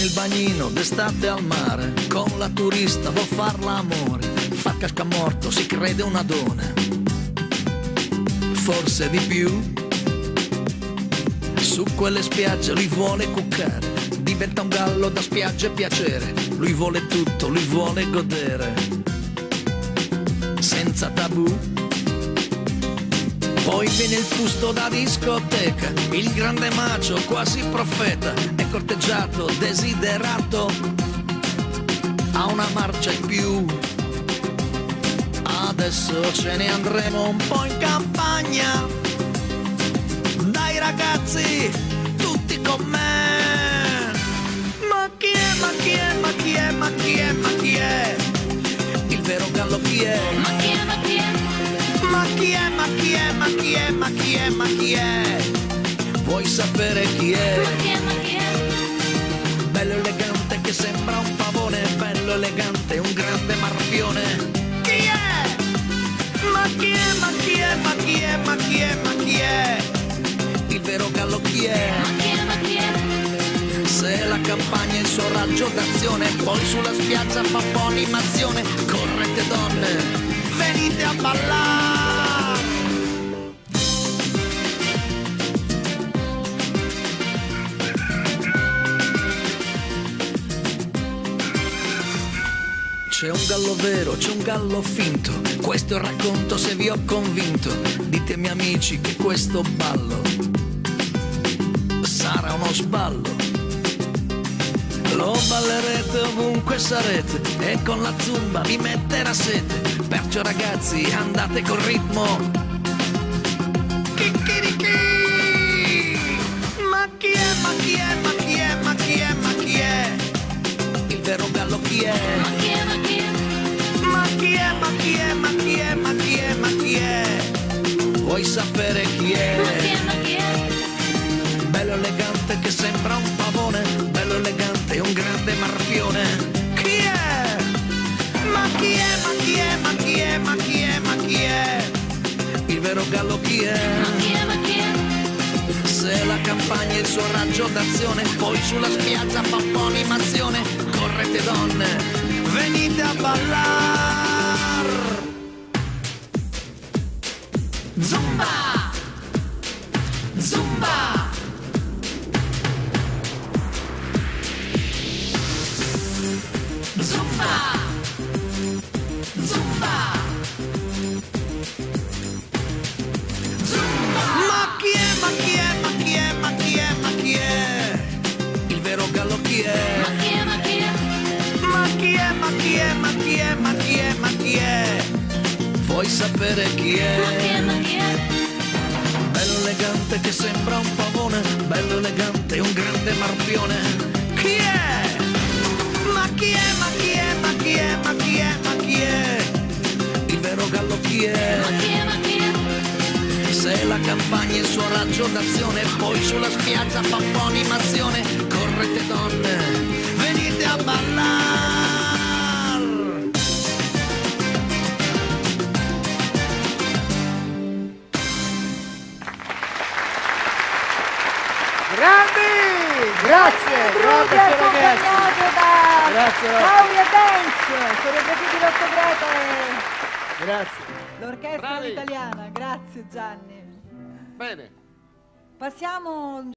nel bagnino d'estate al mare, con la turista vuol far l'amore, fa cascamorto, si crede una donna, forse di più. Su quelle spiagge lui vuole cuccare, diventa un gallo da spiaggia e piacere, lui vuole tutto, lui vuole godere, senza tabù. Poi viene il fusto da discoteca, il grande macio, quasi profeta, è corteggiato, desiderato, ha una marcia in più. Adesso ce ne andremo un po' in campagna, dai ragazzi, tutti con me. Ma chi è, ma chi è, ma chi è, ma chi è, ma chi è? Il vero gallo chi è? Ma chi è, ma chi è? Ma chi è, ma chi è, ma chi è, ma chi è, ma chi è? Vuoi sapere chi è? Ma chi è, ma chi è? Bello elegante che sembra un pavone, bello elegante, un grande marpione. Chi è? Ma chi è, ma chi è, ma chi è, ma chi è, ma chi è? Il vero gallo chi è? Ma chi è, ma chi è? Se la campagna è il suo raggio d'azione, poi sulla spiaggia fa un po' animazione. Correte donne, venite a ballare. C'è un gallo vero, c'è un gallo finto, questo è il racconto se vi ho convinto. Ditemi amici che questo ballo sarà uno sballo. Lo ballerete ovunque sarete e con la zumba vi metterà sete. Perciò ragazzi andate col ritmo. Chicchirichì. Ma chi è, ma chi è, ma chi è, ma chi è, ma chi è? Il vero gallo chi è? Ma chi è, ma chi è? Ma chi è, ma chi è, ma chi è, ma chi è, ma chi è? Vuoi sapere chi è? Ma chi è, ma chi è? Bello elegante che sembra un pavone, bello elegante, un grande marpione. Chi è? Ma chi è, ma chi è, ma chi è, ma chi è, ma chi è? Il vero gallo chi è? Ma chi è, ma chi è? Se la campagna è il suo raggio d'azione, poi sulla spiaggia fa un po' animazione. Correte donne, venite a ballar. Zumba! Zumba! Zumba! Zumba! Ma chi è, ma chi è, ma chi è, ma chi è, ma chi è? Il vero gallo chi è? Ma chi è, ma chi è? Ma chi è, ma chi è, ma chi è, ma chi è, ma chi è? Vuoi sapere chi è? Ma chi è, ma chi è? Bello elegante che sembra un pavone, bello elegante, un grande marpione. Chi è? Ma chi è, ma chi è, ma chi è, ma chi è, ma chi è? Il vero gallo chi è? Ma chi è, ma chi è? Se la campagna è il suo raggio d'azione, poi sulla spiaggia fa un po' animazione. Correte donne, venite a ballare. Grandi! Grazie! Brughi Grazie ragazzi! accompagnato da Grazie, Lauria Dance, coreografia di Rocco Greco e Grazie. l'orchestra Bravi. italiana. Grazie Gianni. Bene. Passiamo